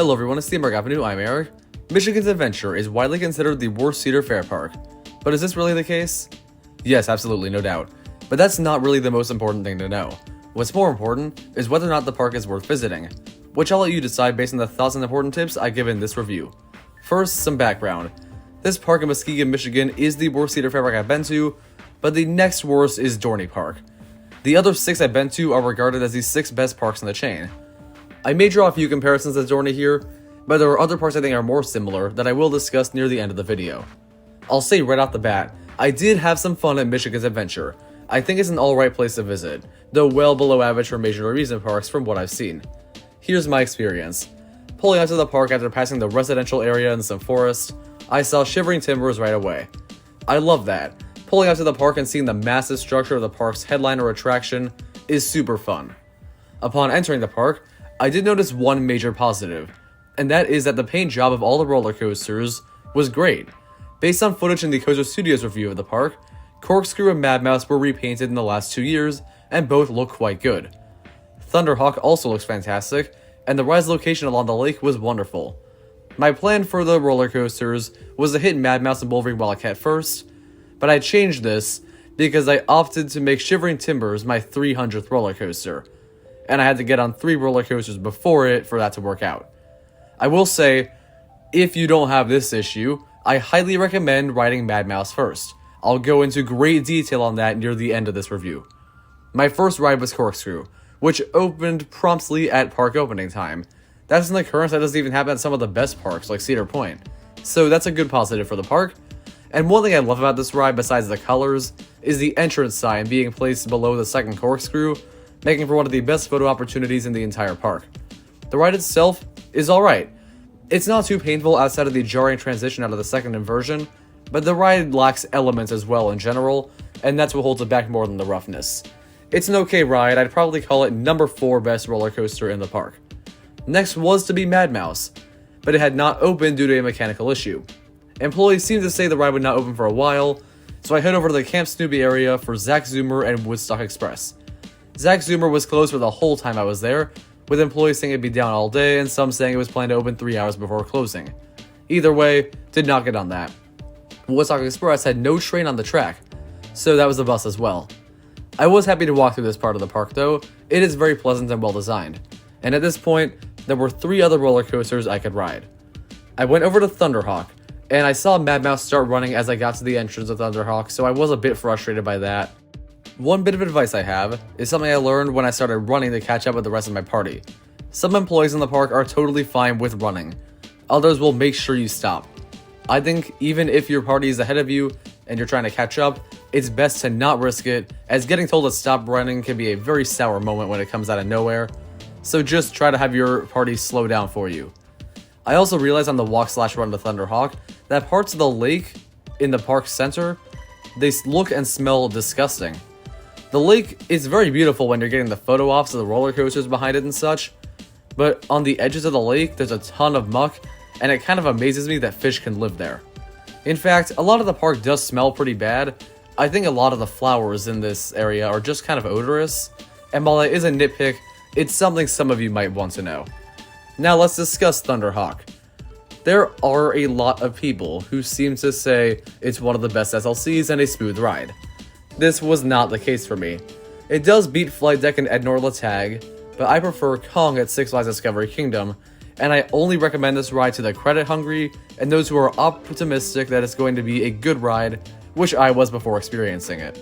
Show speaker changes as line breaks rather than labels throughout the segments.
Hello everyone, it's Thunderhawk Avenue, I'm Eric. Michigan's Adventure is widely considered the worst Cedar Fair park. But is this really the case? Yes, absolutely, no doubt. But that's not really the most important thing to know. What's more important is whether or not the park is worth visiting, which I'll let you decide based on the thoughts and important tips I give in this review. First, some background. This park in Muskegon, Michigan is the worst Cedar Fair park I've been to, but the next worst is Dorney Park. The other 6 I've been to are regarded as the 6 best parks in the chain. I may draw a few comparisons to Dorney here, but there are other parks I think are more similar that I will discuss near the end of the video. I'll say right off the bat, I did have some fun at Michigan's Adventure. I think it's an alright place to visit, though well below average for major amusement parks from what I've seen. Here's my experience. Pulling out to the park after passing the residential area and some forest, I saw shivering timbers right away. I love that. Pulling out to the park and seeing the massive structure of the park's headliner attraction is super fun. Upon entering the park, I did notice one major positive, and that is that the paint job of all the roller coasters was great. Based on footage in the Coaster Studios review of the park, Corkscrew and Mad Mouse were repainted in the last 2 years, and both look quite good. Thunderhawk also looks fantastic, and the ride's location along the lake was wonderful. My plan for the roller coasters was to hit Mad Mouse and Wolverine Wildcat first, but I changed this because I opted to make Shivering Timbers my 300th roller coaster, and I had to get on 3 roller coasters before it for that to work out. I will say, if you don't have this issue, I highly recommend riding Mad Mouse first. I'll go into great detail on that near the end of this review. My first ride was Corkscrew, which opened promptly at park opening time. That's an occurrence that doesn't even happen at some of the best parks like Cedar Point, so that's a good positive for the park. And one thing I love about this ride besides the colors is the entrance sign being placed below the second Corkscrew, making for one of the best photo opportunities in the entire park. The ride itself is alright. It's not too painful outside of the jarring transition out of the second inversion, but the ride lacks elements as well in general, and that's what holds it back more than the roughness. It's an okay ride, I'd probably call it number 4 best roller coaster in the park. Next was to be Mad Mouse, but it had not opened due to a mechanical issue. Employees seemed to say the ride would not open for a while, so I head over to the Camp Snoopy area for Zach Zoomer and Woodstock Express. Zach Zoomer was closed for the whole time I was there, with employees saying it'd be down all day and some saying it was planned to open 3 hours before closing. Either way, did not get on that. Woodstock Express had no train on the track, so that was the bus as well. I was happy to walk through this part of the park though, it is very pleasant and well designed. And at this point, there were 3 other roller coasters I could ride. I went over to Thunderhawk, and I saw Mad Mouse start running as I got to the entrance of Thunderhawk, so I was a bit frustrated by that. One bit of advice I have is something I learned when I started running to catch up with the rest of my party. Some employees in the park are totally fine with running. Others will make sure you stop. I think even if your party is ahead of you and you're trying to catch up, it's best to not risk it, as getting told to stop running can be a very sour moment when it comes out of nowhere. So just try to have your party slow down for you. I also realized on the walk/run to Thunderhawk that parts of the lake in the park center, they look and smell disgusting. The lake is very beautiful when you're getting the photo ops of the roller coasters behind it and such, but on the edges of the lake there's a ton of muck, and it kind of amazes me that fish can live there. In fact, a lot of the park does smell pretty bad. I think a lot of the flowers in this area are just kind of odorous, and while it is a nitpick, it's something some of you might want to know. Now let's discuss Thunderhawk. There are a lot of people who seem to say it's one of the best SLCs and a smooth ride. This was not the case for me. It does beat Flight Deck and Ednor Tag, but I prefer Kong at Six Flags Discovery Kingdom, and I only recommend this ride to the credit hungry and those who are optimistic that it's going to be a good ride, which I was before experiencing it.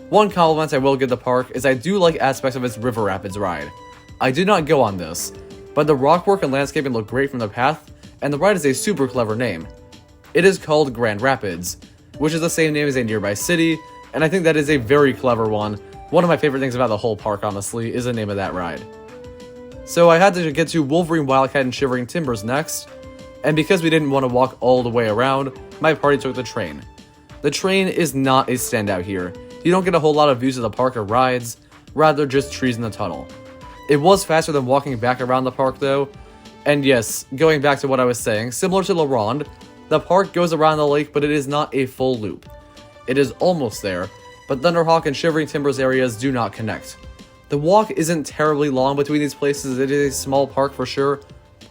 One compliment I will give the park is I do like aspects of its River Rapids ride. I did not go on this, but the rockwork and landscaping look great from the path, and the ride is a super clever name. It is called Grand Rapids, which is the same name as a nearby city, and I think that is a very clever one. One of my favorite things about the whole park, honestly, is the name of that ride. So I had to get to Wolverine Wildcat and Shivering Timbers next, and because we didn't want to walk all the way around, my party took the train. The train is not a standout here. You don't get a whole lot of views of the park or rides, rather just trees in the tunnel. It was faster than walking back around the park though, and yes, going back to what I was saying, similar to La Ronde, the park goes around the lake but it is not a full loop. It is almost there, but Thunderhawk and Shivering Timbers areas do not connect. The walk isn't terribly long between these places, it is a small park for sure,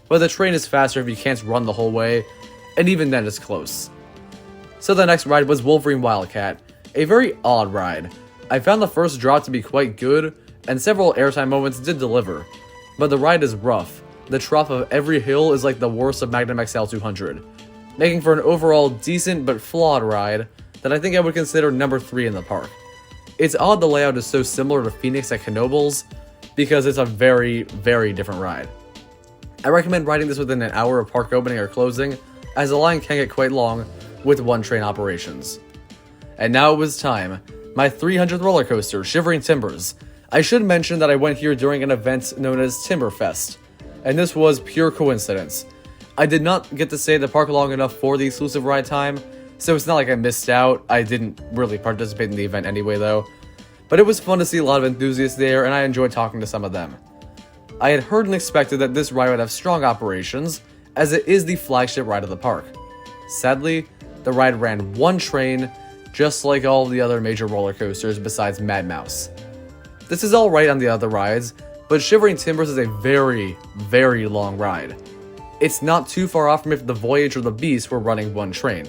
but the train is faster if you can't run the whole way, and even then it's close. So the next ride was Wolverine Wildcat, a very odd ride. I found the first drop to be quite good, and several airtime moments did deliver, but the ride is rough. The trough of every hill is like the worst of Magnum XL 200, making for an overall decent but flawed ride that I think I would consider number 3 in the park. It's odd the layout is so similar to Phoenix at Knoebels, because it's a very, very different ride. I recommend riding this within an hour of park opening or closing, as the line can get quite long with one train operations. And now it was time. My 300th roller coaster, Shivering Timbers. I should mention that I went here during an event known as Timberfest, and this was pure coincidence. I did not get to stay at the park long enough for the exclusive ride time, so it's not like I missed out. I didn't really participate in the event anyway though. But it was fun to see a lot of enthusiasts there, and I enjoyed talking to some of them. I had heard and expected that this ride would have strong operations, as it is the flagship ride of the park. Sadly, the ride ran one train, just like all the other major roller coasters besides Mad Mouse. This is alright on the other rides, but Shivering Timbers is a very, very long ride. It's not too far off from if the Voyage or the Beast were running one train.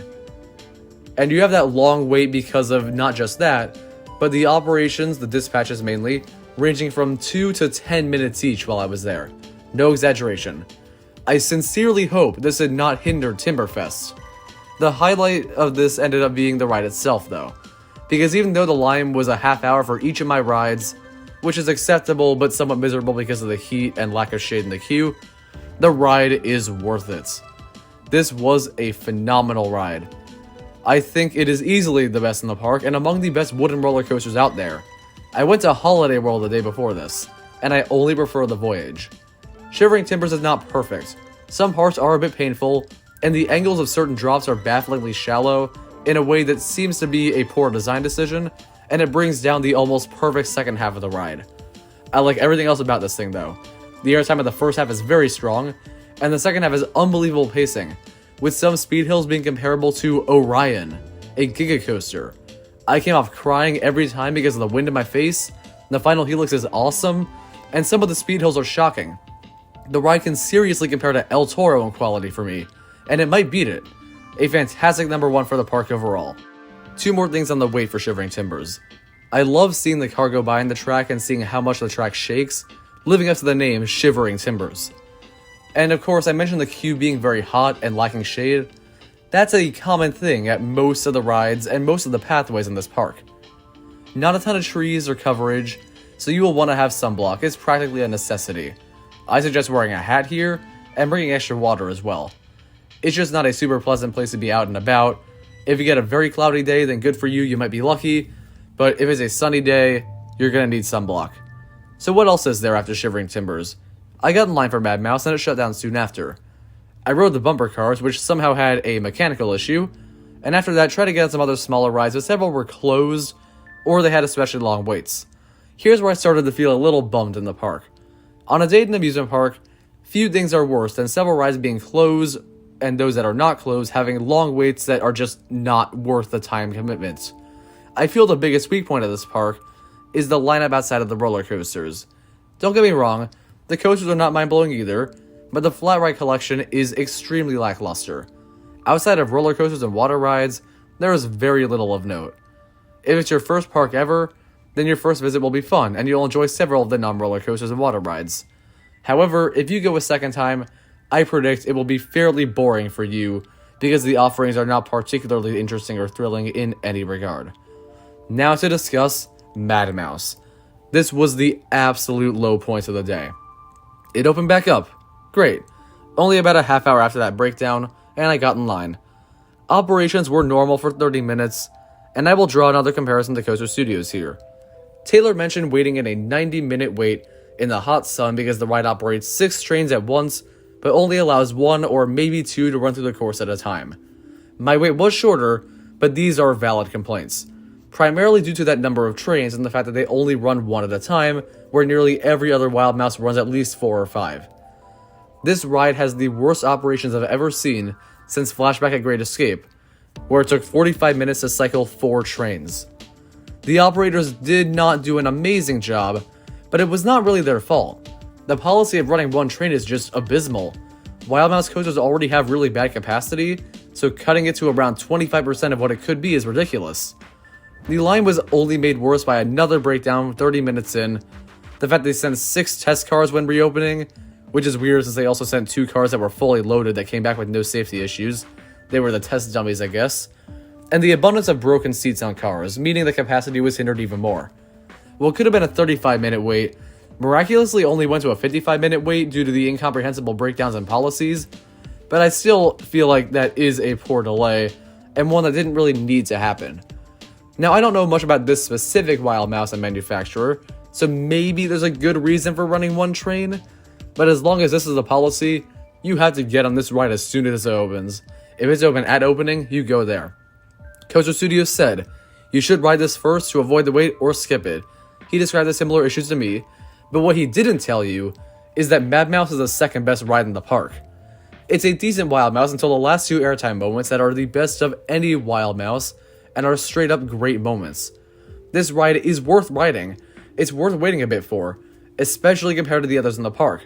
And you have that long wait because of not just that, but the operations, the dispatches mainly, ranging from 2 to 10 minutes each while I was there. No exaggeration. I sincerely hope this did not hinder Timberfest. The highlight of this ended up being the ride itself though, because even though the line was a half hour for each of my rides, which is acceptable but somewhat miserable because of the heat and lack of shade in the queue, the ride is worth it. This was a phenomenal ride. I think it is easily the best in the park and among the best wooden roller coasters out there. I went to Holiday World the day before this, and I only prefer the Voyage. Shivering Timbers is not perfect. Some parts are a bit painful, and the angles of certain drops are bafflingly shallow in a way that seems to be a poor design decision, and it brings down the almost perfect second half of the ride. I like everything else about this thing though. The airtime of the first half is very strong, and the second half is unbelievable pacing, with some speed hills being comparable to Orion, a Giga Coaster. I came off crying every time because of the wind in my face, the final helix is awesome, and some of the speed hills are shocking. The ride can seriously compare to El Toro in quality for me, and it might beat it. A fantastic number 1 for the park overall. 2 more things on the wait for Shivering Timbers. I love seeing the car go by in the track and seeing how much the track shakes, living up to the name Shivering Timbers. And of course, I mentioned the queue being very hot and lacking shade. That's a common thing at most of the rides and most of the pathways in this park. Not a ton of trees or coverage, so you will want to have sunblock. It's practically a necessity. I suggest wearing a hat here and bringing extra water as well. It's just not a super pleasant place to be out and about. If you get a very cloudy day, then good for you, you might be lucky. But if it's a sunny day, you're gonna need sunblock. So what else is there after Shivering Timbers? I got in line for Mad Mouse and it shut down soon after. I rode the bumper cars, which somehow had a mechanical issue, and after that tried to get on some other smaller rides, but several were closed, or they had especially long waits. Here's where I started to feel a little bummed in the park. On a day at an amusement park, few things are worse than several rides being closed, and those that are not closed having long waits that are just not worth the time commitment. I feel the biggest weak point of this park is the lineup outside of the roller coasters. Don't get me wrong, the coasters are not mind-blowing either, but the flat ride collection is extremely lackluster. Outside of roller coasters and water rides, there is very little of note. If it's your first park ever, then your first visit will be fun, and you'll enjoy several of the non-roller coasters and water rides. However, if you go a second time, I predict it will be fairly boring for you, because the offerings are not particularly interesting or thrilling in any regard. Now to discuss Mad Mouse. This was the absolute low point of the day. It opened back up. Great. Only about a half hour after that breakdown, and I got in line. Operations were normal for 30 minutes, and I will draw another comparison to Coaster Studios here. Taylor mentioned waiting in a 90-minute wait in the hot sun because the ride operates 6 trains at once, but only allows 1 or maybe 2 to run through the course at a time. My wait was shorter, but these are valid complaints, primarily due to that number of trains and the fact that they only run 1 at a time, where nearly every other Wild Mouse runs at least 4 or 5. This ride has the worst operations I've ever seen since Flashback at Great Escape, where it took 45 minutes to cycle 4 trains. The operators did not do an amazing job, but it was not really their fault. The policy of running 1 train is just abysmal. Wild Mouse coasters already have really bad capacity, so cutting it to around 25% of what it could be is ridiculous. The line was only made worse by another breakdown 30 minutes in, the fact they sent 6 test cars when reopening, which is weird since they also sent 2 cars that were fully loaded that came back with no safety issues. They were the test dummies, I guess. And the abundance of broken seats on cars, meaning the capacity was hindered even more. What could have been a 35-minute wait miraculously only went to a 55-minute wait due to the incomprehensible breakdowns in policies, but I still feel like that is a poor delay, and one that didn't really need to happen. Now, I don't know much about this specific Wild Mouse and manufacturer, so maybe there's a good reason for running one train, but as long as this is the policy, you have to get on this ride as soon as it opens. If it's open at opening, you go there. Coaster Studios said, "You should ride this first to avoid the wait or skip it." He described the similar issues to me, but what he didn't tell you is that Mad Mouse is the second best ride in the park. It's a decent Wild Mouse until the last 2 airtime moments that are the best of any Wild Mouse and are straight up great moments. This ride is worth riding. It's worth waiting a bit for, especially compared to the others in the park.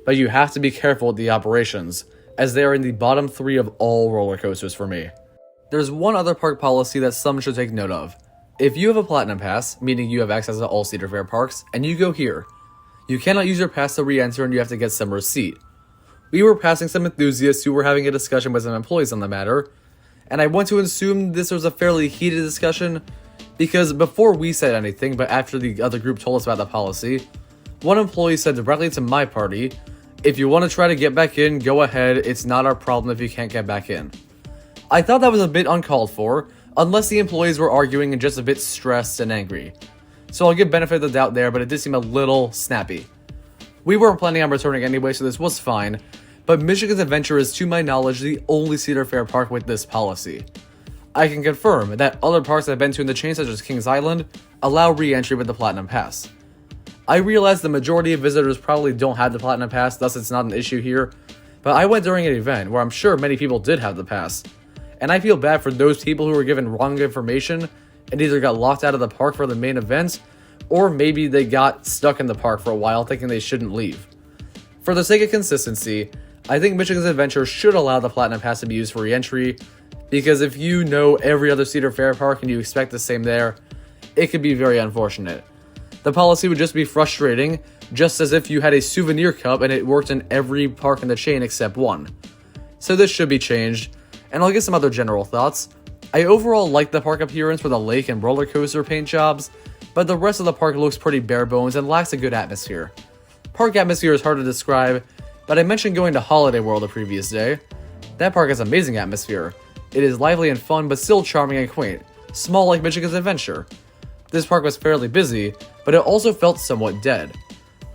But you have to be careful with the operations, as they are in the bottom 3 of all roller coasters for me. There's one other park policy that some should take note of. If you have a Platinum Pass, meaning you have access to all Cedar Fair parks, and you go here, you cannot use your pass to re-enter and you have to get some receipt. We were passing some enthusiasts who were having a discussion with some employees on the matter, and I want to assume this was a fairly heated discussion, because before we said anything, but after the other group told us about the policy, one employee said directly to my party, "If you want to try to get back in, go ahead, it's not our problem if you can't get back in." I thought that was a bit uncalled for, unless the employees were arguing and just a bit stressed and angry. So I'll give benefit of the doubt there, but it did seem a little snappy. We weren't planning on returning anyway, so this was fine, but Michigan's Adventure is, to my knowledge, the only Cedar Fair park with this policy. I can confirm that other parks I've been to in the chain, such as Kings Island, allow re-entry with the Platinum Pass. I realize the majority of visitors probably don't have the Platinum Pass, thus it's not an issue here, but I went during an event where I'm sure many people did have the pass, and I feel bad for those people who were given wrong information and either got locked out of the park for the main event, or maybe they got stuck in the park for a while thinking they shouldn't leave. For the sake of consistency, I think Michigan's Adventure should allow the Platinum Pass to be used for re-entry, because if you know every other Cedar Fair park and you expect the same there, it could be very unfortunate. The policy would just be frustrating, just as if you had a souvenir cup and it worked in every park in the chain except one. So this should be changed, and I'll get some other general thoughts. I overall like the park appearance for the lake and roller coaster paint jobs, but the rest of the park looks pretty bare bones and lacks a good atmosphere. Park atmosphere is hard to describe, but I mentioned going to Holiday World the previous day. That park has amazing atmosphere. It is lively and fun, but still charming and quaint, small like Michigan's Adventure. This park was fairly busy, but it also felt somewhat dead.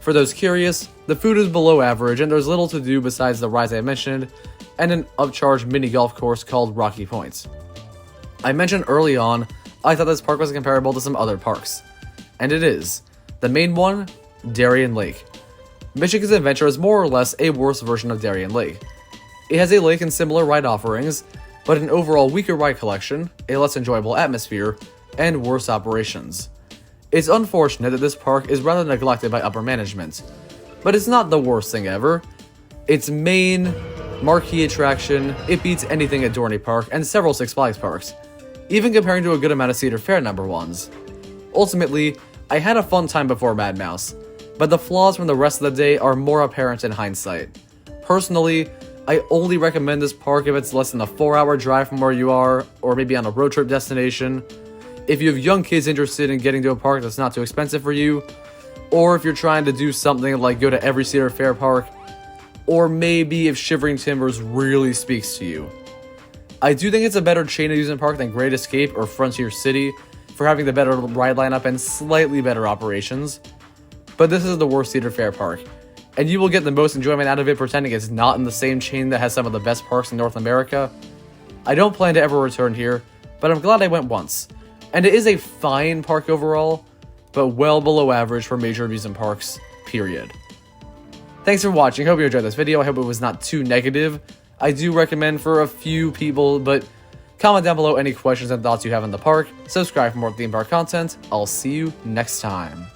For those curious, the food is below average and there's little to do besides the rides I mentioned, and an upcharged mini golf course called Rocky Points. I mentioned early on, I thought this park was comparable to some other parks. And it is. The main one, Darien Lake. Michigan's Adventure is more or less a worse version of Darien Lake. It has a lake and similar ride offerings, but an overall weaker ride collection, a less enjoyable atmosphere, and worse operations. It's unfortunate that this park is rather neglected by upper management, but it's not the worst thing ever. Its main marquee attraction, it beats anything at Dorney Park and several Six Flags parks, even comparing to a good amount of Cedar Fair number ones. Ultimately, I had a fun time before Mad Mouse, but the flaws from the rest of the day are more apparent in hindsight. Personally, I only recommend this park if it's less than a 4-hour drive from where you are, or maybe on a road trip destination, if you have young kids interested in getting to a park that's not too expensive for you, or if you're trying to do something like go to every Cedar Fair park, or maybe if Shivering Timbers really speaks to you. I do think it's a better chain amusement park than Great Escape or Frontier City for having the better ride lineup and slightly better operations, but this is the worst Cedar Fair park, and you will get the most enjoyment out of it pretending it's not in the same chain that has some of the best parks in North America. I don't plan to ever return here, but I'm glad I went once, and it is a fine park overall, but well below average for major amusement parks, period. Thanks for watching, hope you enjoyed this video, I hope it was not too negative. I do recommend for a few people, but comment down below any questions and thoughts you have on the park, subscribe for more theme park content, I'll see you next time.